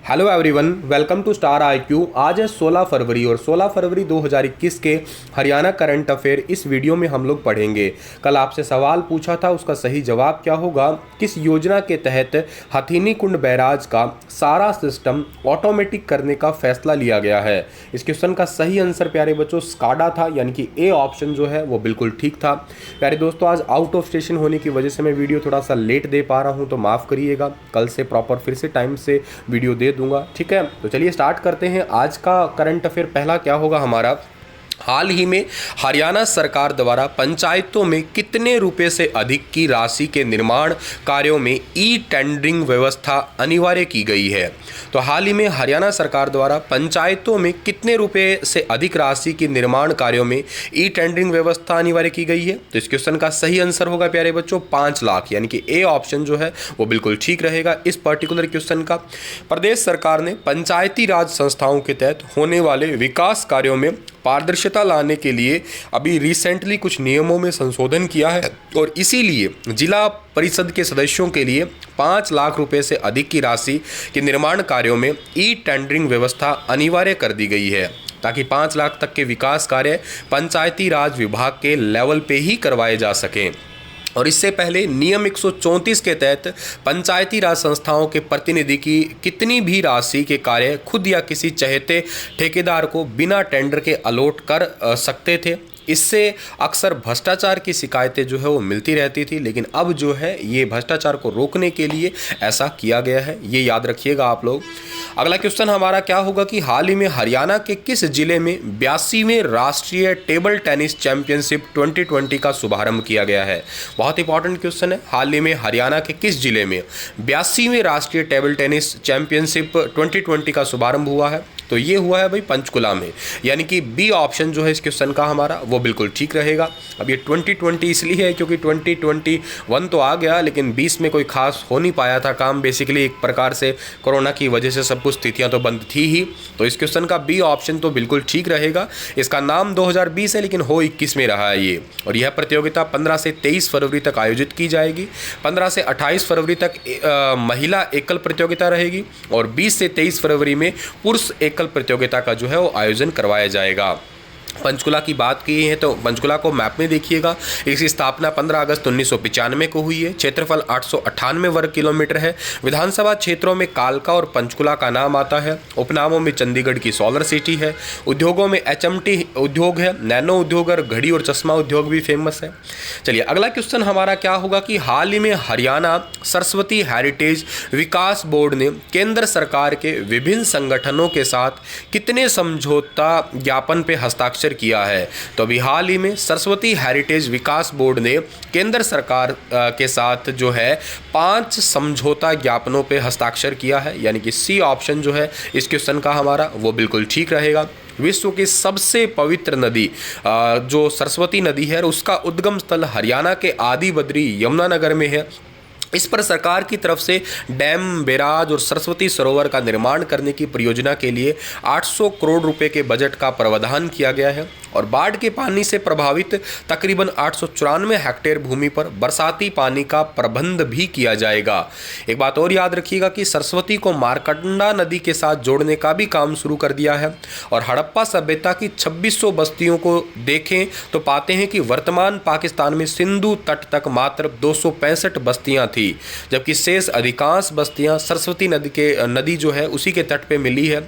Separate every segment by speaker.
Speaker 1: Hello everyone, welcome to star IQ. आज है 16 फरवरी और 16 फरवरी 2021 के हरियाणा करंट अफेयर इस वीडियो में हम लोग पढ़ेंगे। कल आपसे सवाल पूछा था, उसका सही जवाब क्या होगा। किस योजना के तहत हथीनी कुंड बैराज का सारा सिस्टम ऑटोमेटिक करने का फैसला लिया गया है। इस क्वेश्चन का सही आंसर प्यारे बच्चों स्काडा था, यानी कि ए ऑप्शन जो है वो बिल्कुल ठीक था। प्यारे दोस्तों, आज आउट ऑफ स्टेशन होने की वजह से मैं वीडियो थोड़ा सा लेट दे पा रहा हूँ, तो माफ़ करिएगा। कल से प्रॉपर फिर से टाइम से वीडियो दे दूंगा, ठीक है। तो चलिए स्टार्ट करते हैं। आज का करंट अफेयर पहला क्या होगा हमारा, हाल ही में हरियाणा सरकार द्वारा पंचायतों में कितने रुपए से अधिक की राशि के निर्माण कार्यों में ई टेंडरिंग व्यवस्था अनिवार्य की गई है। तो हाल ही में हरियाणा सरकार द्वारा पंचायतों में कितने रुपए से अधिक राशि के निर्माण कार्यों में ई टेंडरिंग व्यवस्था अनिवार्य की गई है। तो इस क्वेश्चन का सही आंसर होगा प्यारे बच्चों 5 लाख, यानी कि ए ऑप्शन जो है वो बिल्कुल ठीक रहेगा इस पर्टिकुलर क्वेश्चन का। प्रदेश सरकार ने पंचायती राज संस्थाओं के तहत होने वाले विकास कार्यों में पारदर्शिता लाने के लिए अभी रिसेंटली कुछ नियमों में संशोधन किया है और इसीलिए जिला परिषद के सदस्यों के लिए 5 लाख रुपए से अधिक की राशि के निर्माण कार्यों में ई टेंडरिंग व्यवस्था अनिवार्य कर दी गई है, ताकि 5 लाख तक के विकास कार्य पंचायती राज विभाग के लेवल पे ही करवाए जा सकें। और इससे पहले नियम 134 के तहत पंचायती राज संस्थाओं के प्रतिनिधि की कितनी भी राशि के कार्य खुद या किसी चहेते ठेकेदार को बिना टेंडर के अलॉट कर सकते थे। इससे अक्सर भ्रष्टाचार की शिकायतें जो है वो मिलती रहती थी, लेकिन अब जो है ये भ्रष्टाचार को रोकने के लिए ऐसा किया गया है, ये याद रखिएगा आप लोग। अगला क्वेश्चन हमारा क्या होगा कि हाल ही में हरियाणा के किस जिले में 82वें राष्ट्रीय टेबल टेनिस चैंपियनशिप 2020 का शुभारंभ किया गया है। बहुत इंपॉर्टेंट क्वेश्चन है। हाल ही में हरियाणा के किस जिले में 82वें राष्ट्रीय टेबल टेनिस चैंपियनशिप 2020 का शुभारंभ हुआ है। तो ये हुआ है भाई पंचकुला में, यानी कि बी ऑप्शन जो है इस क्वेश्चन का हमारा वो बिल्कुल ठीक रहेगा। अब ये 2020 इसलिए है क्योंकि 2021 तो आ गया, लेकिन 20 में कोई खास हो नहीं पाया था काम। बेसिकली एक प्रकार से कोरोना की वजह से सब कुछ स्थितियां तो बंद थी ही। तो इस क्वेश्चन का बी ऑप्शन तो बिल्कुल ठीक रहेगा। इसका नाम 2020 है लेकिन हो 21 में रहा है ये। और यह प्रतियोगिता 15 से 23 फरवरी तक आयोजित की जाएगी। 15 से 28 फरवरी तक महिला एकल प्रतियोगिता रहेगी और 20 से 23 फरवरी में पुरुष एकल प्रतियोगिता का जो है वो आयोजन करवाया जाएगा। पंचकुला की बात की है तो पंचकुला को मैप में देखिएगा। इसकी स्थापना 15 अगस्त 1995 को हुई है। क्षेत्रफल 898 वर्ग किलोमीटर है। विधानसभा क्षेत्रों में कालका और पंचकुला का नाम आता है। उपनामों में चंडीगढ़ की सोलर सिटी है। उद्योगों में एचएमटी उद्योग है, नैनो उद्योग और घड़ी और चश्मा उद्योग भी फेमस है। चलिए अगला क्वेश्चन हमारा क्या होगा कि हाल ही में हरियाणा सरस्वती हेरिटेज विकास बोर्ड ने केंद्र सरकार के विभिन्न संगठनों के साथ कितने समझौता ज्ञापन पे हस्ताक्षर किया है। तो अभी हाल ही में सरस्वती हेरिटेज विकास बोर्ड ने केंद्र सरकार के साथ जो है 5 समझौता ज्ञापनों पे हस्ताक्षर किया है, यानी कि सी ऑप्शन जो है इस क्वेश्चन का हमारा वो बिल्कुल ठीक रहेगा। विश्व की सबसे पवित्र नदी जो सरस्वती नदी है, उसका उद्गम स्थल हरियाणा के आदि बद्री यमुनानगर में है। इस पर सरकार की तरफ से डैम, बैराज और सरस्वती सरोवर का निर्माण करने की परियोजना के लिए 800 करोड़ रुपए के बजट का प्रावधान किया गया है और बाढ़ के पानी से प्रभावित तकरीबन 894 हेक्टेयर भूमि पर बरसाती पानी का प्रबंध भी किया जाएगा। एक बात और याद रखिएगा कि सरस्वती को मारकंडा नदी के साथ जोड़ने का भी काम शुरू कर दिया है और हड़प्पा सभ्यता की 2600 बस्तियों को देखें तो पाते हैं कि वर्तमान पाकिस्तान में सिंधु तट तक मात्र 265 बस्तियां थी, जबकि शेष अधिकांश बस्तियां सरस्वती नदी जो है उसी के तट पे मिली है।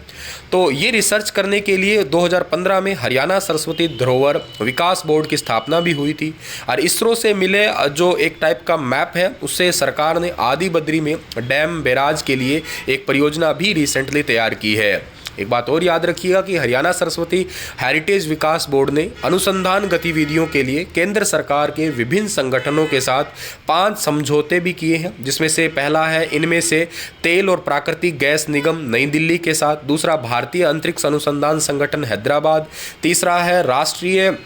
Speaker 1: तो ये रिसर्च करने के लिए 2015 में हरियाणा सरस्वती धरोहर विकास बोर्ड की स्थापना भी हुई थी और इसरो से मिले जो एक टाइप का मैप है उससे सरकार ने आदि बद्री में डैम, बैराज के लिए एक परियोजना भी रिसेंटली तैयार की है। एक बात और याद रखिएगा कि हरियाणा सरस्वती हेरिटेज विकास बोर्ड ने अनुसंधान गतिविधियों के लिए केंद्र सरकार के विभिन्न संगठनों के साथ 5 समझौते भी किए हैं, जिसमें से पहला है इनमें से तेल और प्राकृतिक गैस निगम नई दिल्ली के साथ, दूसरा भारतीय अंतरिक्ष अनुसंधान संगठन हैदराबाद, तीसरा है राष्ट्रीय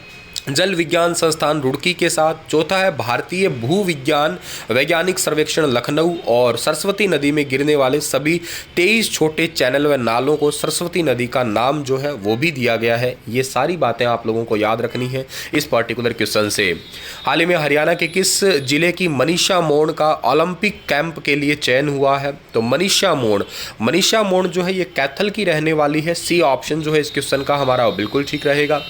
Speaker 1: जल विज्ञान संस्थान रुड़की के साथ। चौथा है भारतीय भू विज्ञान वैज्ञानिक सर्वेक्षण लखनऊ, और सरस्वती नदी में गिरने वाले सभी 23 छोटे चैनल व नालों को सरस्वती नदी का नाम जो है वो भी दिया गया है। ये सारी बातें आप लोगों को याद रखनी है इस पर्टिकुलर क्वेश्चन से। हाल ही में हरियाणा के किस जिले की मनीषा मोड़ का ओलंपिक कैंप के लिए चयन हुआ है? तो मनीषा मोड़ जो है ये कैथल की रहने वाली है। सी ऑप्शन जो है इस क्वेश्चन का हमारा बिल्कुल ठीक रहेगा।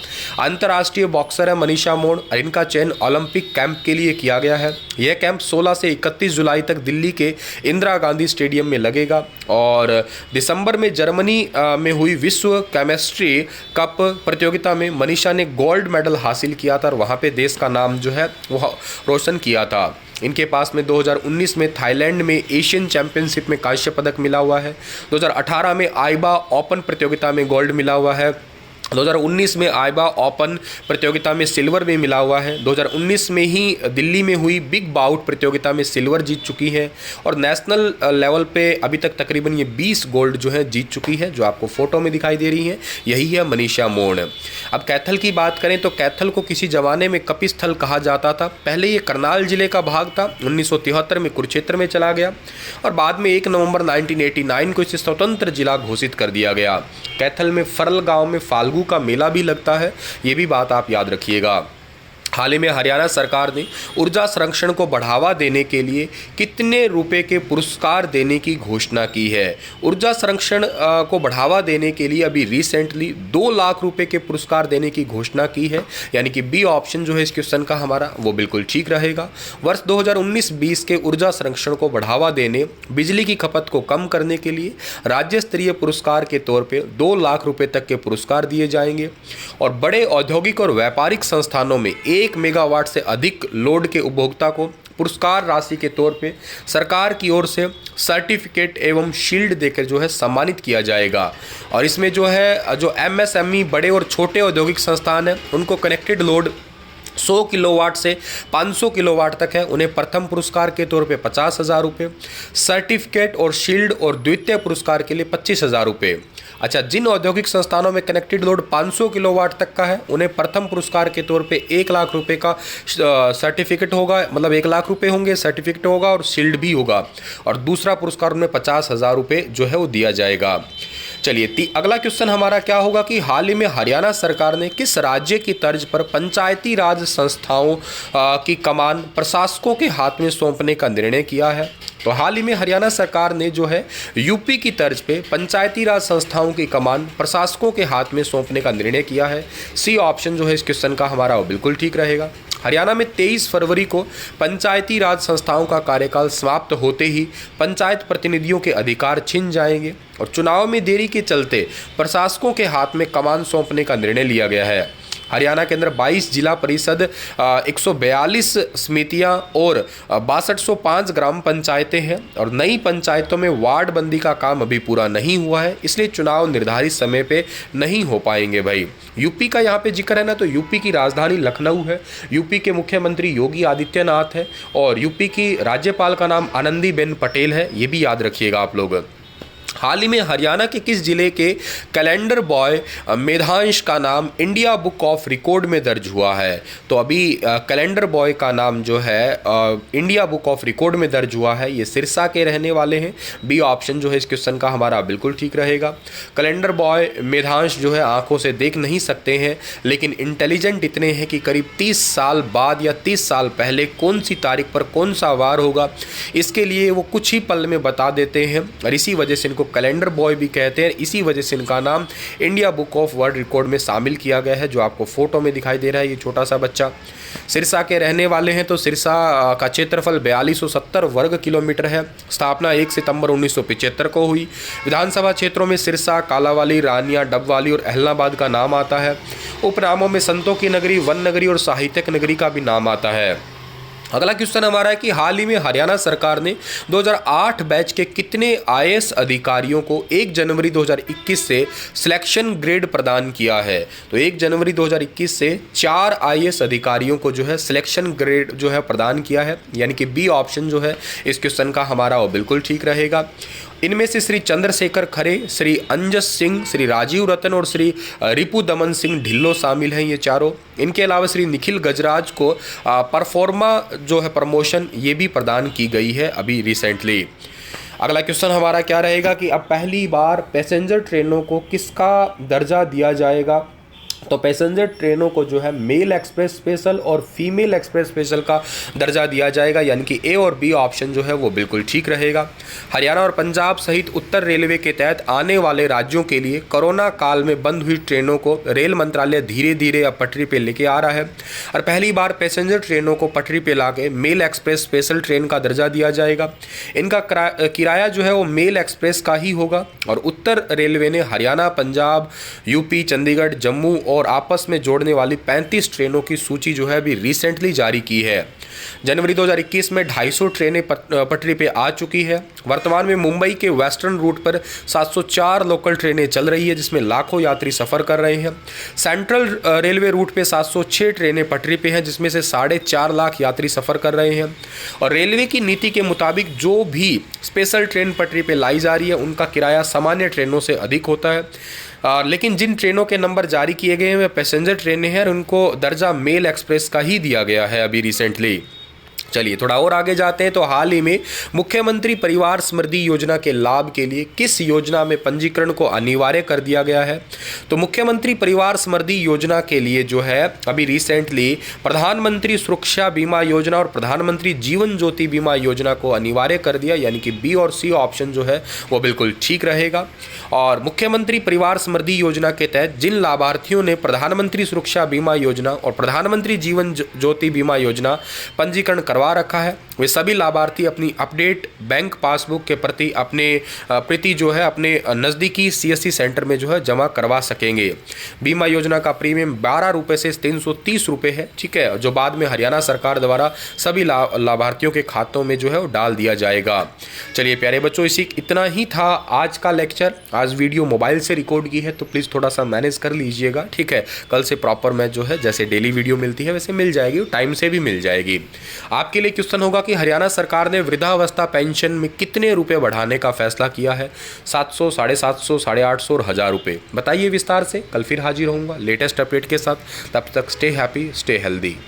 Speaker 1: अंतर्राष्ट्रीय बॉक्सर है मनीषा मोड़, इनका चयन ओलंपिक कैंप के लिए किया गया है। यह कैंप 16 से 31 जुलाई तक दिल्ली के इंदिरा गांधी स्टेडियम में लगेगा, और दिसंबर में जर्मनी में हुई विश्व केमिस्ट्री कप प्रतियोगिता में मनीषा ने गोल्ड मेडल हासिल किया था और वहां पे देश का नाम जो है वो रोशन किया था। इनके पास में 2019 में थाईलैंड में एशियन चैंपियनशिप में कांस्य पदक मिला हुआ है। 2018 में आईबा ओपन प्रतियोगिता में गोल्ड मिला हुआ है। 2019 में आईबा ओपन प्रतियोगिता में सिल्वर भी मिला हुआ है। 2019 में ही दिल्ली में हुई बिग बाउट प्रतियोगिता में सिल्वर जीत चुकी है, और नेशनल लेवल पे अभी तक तकरीबन ये 20 गोल्ड जो है जीत चुकी है, जो आपको फोटो में दिखाई दे रही है, यही है मनीषा मोड़। अब कैथल की बात करें तो कैथल को किसी ज़माने में कपिस्थल कहा जाता था। पहले ये करनाल जिले का भाग था, 1973 में कुरुक्षेत्र में चला गया, और बाद में 1 नवंबर 1989 को इसे स्वतंत्र जिला घोषित कर दिया गया। कैथल में फरल गाँव में फाल्गु का मेला भी लगता है, ये भी बात आप याद रखिएगा। हाल ही में हरियाणा सरकार ने ऊर्जा संरक्षण को बढ़ावा देने के लिए कितने रुपए के पुरस्कार देने की घोषणा की है? ऊर्जा संरक्षण को बढ़ावा देने के लिए अभी रिसेंटली 2 लाख रुपए के पुरस्कार देने की घोषणा की है, यानी कि बी ऑप्शन जो है इस क्वेश्चन का हमारा वो बिल्कुल ठीक रहेगा। वर्ष 2019-20 के ऊर्जा संरक्षण को बढ़ावा देने, बिजली की खपत को कम करने के लिए राज्य स्तरीय पुरस्कार के तौर पर 2 लाख रुपये तक के पुरस्कार दिए जाएंगे, और बड़े औद्योगिक और व्यापारिक संस्थानों में 1 मेगावाट से अधिक लोड के उपभोक्ता को पुरस्कार राशि के तौर पे सरकार की ओर से सर्टिफिकेट एवं शील्ड देकर जो है सम्मानित किया जाएगा। और इसमें जो है जो एमएसएमई बड़े और छोटे औद्योगिक संस्थान हैं उनको कनेक्टेड लोड 100 किलोवाट से 500 किलोवाट तक है, उन्हें प्रथम पुरस्कार के तौर पे 50,000 रुपये, सर्टिफिकेट और शील्ड और द्वितीय पुरस्कार के लिए 25,000 रुपये। अच्छा, जिन औद्योगिक संस्थानों में कनेक्टेड लोड 500 किलोवाट तक का है उन्हें प्रथम पुरस्कार के तौर पे 1 लाख रुपए का सर्टिफिकेट होगा, मतलब 1 लाख रुपए होंगे, सर्टिफिकेट होगा और शील्ड भी होगा, और दूसरा पुरस्कार उन्हें 50,000 रुपये जो है वो दिया जाएगा। चलिए अगला क्वेश्चन हमारा क्या होगा कि हाल ही में हरियाणा सरकार ने किस राज्य की तर्ज पर पंचायती राज संस्थाओं की कमान प्रशासकों के हाथ में सौंपने का निर्णय किया है? तो हाल ही में हरियाणा सरकार ने जो है यूपी की तर्ज पे पंचायती राज संस्थाओं की कमान प्रशासकों के हाथ में सौंपने का निर्णय किया है। सी ऑप्शन जो है इस क्वेश्चन का हमारा वो बिल्कुल ठीक रहेगा। हरियाणा में 23 फरवरी को पंचायती राज संस्थाओं का कार्यकाल समाप्त होते ही पंचायत प्रतिनिधियों के अधिकार छिन जाएंगे, और चुनाव में देरी के चलते प्रशासकों के हाथ में कमान सौंपने का निर्णय लिया गया है। हरियाणा के अंदर 22 जिला परिषद, 142 समितियां और 6205 ग्राम पंचायतें हैं, और नई पंचायतों में वार्ड बंदी का काम अभी पूरा नहीं हुआ है, इसलिए चुनाव निर्धारित समय पे नहीं हो पाएंगे भाई। यूपी का यहाँ पे जिक्र है ना, तो यूपी की राजधानी लखनऊ है, यूपी के मुख्यमंत्री योगी आदित्यनाथ है, और यूपी की राज्यपाल का नाम आनंदीबेन पटेल है, ये भी याद रखिएगा आप लोग। हाल ही में हरियाणा के किस जिले के कैलेंडर बॉय मेधांश का नाम इंडिया बुक ऑफ रिकॉर्ड में दर्ज हुआ है? तो अभी कैलेंडर बॉय का नाम जो है इंडिया बुक ऑफ रिकॉर्ड में दर्ज हुआ है, ये सिरसा के रहने वाले हैं। बी ऑप्शन जो है इस क्वेश्चन का हमारा बिल्कुल ठीक रहेगा। कैलेंडर बॉय मेधांश जो है आंखों से देख नहीं सकते हैं, लेकिन इंटेलिजेंट इतने हैं कि करीब 30 साल बाद या 30 साल पहले कौन सी तारीख पर कौन सा वार होगा, इसके लिए वो कुछ ही पल में बता देते हैं, और इसी वजह से इनको कैलेंडर बॉय भी कहते हैं। इसी वजह से इनका नाम India book of world record में शामिल किया गया है, जो आपको फोटो में दिखाई दे रहा है ये छोटा सा बच्चा। सिरसा के रहने वाले हैं, तो सिरसा का क्षेत्रफल 4270 वर्ग किलोमीटर है। स्थापना 1 सितंबर 1975 को हुई। विधानसभा क्षेत्रों में सिरसा, कालावाली, रानिया, डबवाली और अहलनाबाद का नाम आता है। उपनामों में संतों की नगरी, वन नगरी और साहित्यक नगरी का भी नाम आता है। अगला क्वेश्चन हमारा है कि हाल ही में हरियाणा सरकार ने 2008 बैच के कितने आईएएस अधिकारियों को 1 जनवरी 2021 से सिलेक्शन ग्रेड प्रदान किया है? तो 1 जनवरी 2021 से 4 आईएएस अधिकारियों को जो है सिलेक्शन ग्रेड जो है प्रदान किया है, यानी कि बी ऑप्शन जो है इस क्वेश्चन का हमारा वो बिल्कुल ठीक रहेगा। इनमें से श्री चंद्रशेखर खरे, श्री अंजस सिंह, श्री राजीव रतन और श्री रिपु दमन सिंह ढिल्लो शामिल हैं, ये चारों। इनके अलावा श्री निखिल गजराज को परफॉर्मा जो है प्रमोशन ये भी प्रदान की गई है अभी रिसेंटली। अगला क्वेश्चन हमारा क्या रहेगा कि अब पहली बार पैसेंजर ट्रेनों को किसका दर्जा दिया जाएगा। तो पैसेंजर ट्रेनों को जो है मेल एक्सप्रेस स्पेशल और फीमेल एक्सप्रेस स्पेशल का दर्जा दिया जाएगा, यानी कि ए और बी ऑप्शन जो है वो बिल्कुल ठीक रहेगा। हरियाणा और पंजाब सहित उत्तर रेलवे के तहत आने वाले राज्यों के लिए कोरोना काल में बंद हुई ट्रेनों को रेल मंत्रालय धीरे धीरे अब पटरी पे लेके आ रहा है और पहली बार पैसेंजर ट्रेनों को पटरी पे लाके मेल एक्सप्रेस स्पेशल ट्रेन का दर्जा दिया जाएगा। इनका किराया जो है वो मेल एक्सप्रेस का ही होगा और उत्तर रेलवे ने हरियाणा, पंजाब, यूपी, चंडीगढ़, जम्मू और आपस में जोड़ने वाली 35 ट्रेनों की सूची जो है अभी रिसेंटली जारी की है। जनवरी 2021 में 250 ट्रेनें पटरी पे आ चुकी है। वर्तमान में मुंबई के वेस्टर्न रूट पर 704 लोकल ट्रेनें चल रही है जिसमें लाखों यात्री सफ़र कर रहे हैं। सेंट्रल रेलवे रूट पे 706 ट्रेनें पटरी पे हैं जिसमें से 4.5 लाख यात्री सफ़र कर रहे हैं। और रेलवे की नीति के मुताबिक जो भी स्पेशल ट्रेन पटरी पे लाई जा रही है उनका किराया सामान्य ट्रेनों से अधिक होता है। लेकिन जिन ट्रेनों के नंबर जारी किए गए हैं वे पैसेंजर ट्रेनें हैं और उनको दर्जा मेल एक्सप्रेस का ही दिया गया है अभी रिसेंटली। चलिए थोड़ा और आगे जाते हैं। तो हाल ही में मुख्यमंत्री परिवार समृद्धि योजना के लाभ के लिए किस योजना में पंजीकरण को अनिवार्य कर दिया गया है। तो मुख्यमंत्री परिवार समृद्धि योजना के लिए जो है अभी रिसेंटली प्रधानमंत्री सुरक्षा बीमा योजना और प्रधानमंत्री जीवन ज्योति बीमा योजना को अनिवार्य कर दिया, यानी कि बी और सी ऑप्शन जो है वो बिल्कुल ठीक रहेगा। और मुख्यमंत्री परिवार समृद्धि योजना के तहत जिन लाभार्थियों ने प्रधानमंत्री सुरक्षा बीमा योजना और प्रधानमंत्री जीवन ज्योति बीमा योजना पंजीकरण करवा रखा है वे सभी लाभार्थी अपनी अपडेट बैंक पासबुक के प्रति जो है अपने नज़दीकी सीएससी सेंटर में जो है जमा करवा सकेंगे। बीमा योजना का प्रीमियम 12 रुपये से 330 रुपये है, ठीक है, जो बाद में हरियाणा सरकार द्वारा सभी लाभार्थियों के खातों में जो है वो डाल दिया जाएगा। चलिए प्यारे बच्चों, इतना ही था आज का लेक्चर। आज वीडियो मोबाइल से रिकॉर्ड की है तो प्लीज़ थोड़ा सा मैनेज कर लीजिएगा, ठीक है। कल से प्रॉपर मैं जो है जैसे डेली वीडियो मिलती है वैसे मिल जाएगी, टाइम से भी मिल जाएगी। आपके लिए क्वेश्चन होगा कि हरियाणा सरकार ने वृद्धावस्था पेंशन में कितने रुपए बढ़ाने का फैसला किया है। 700, 750, 850 और 1000 रुपये। बताइए विस्तार से। कल फिर हाजिर होऊंगा लेटेस्ट अपडेट के साथ। तब तक स्टे हैप्पी, स्टे हेल्दी।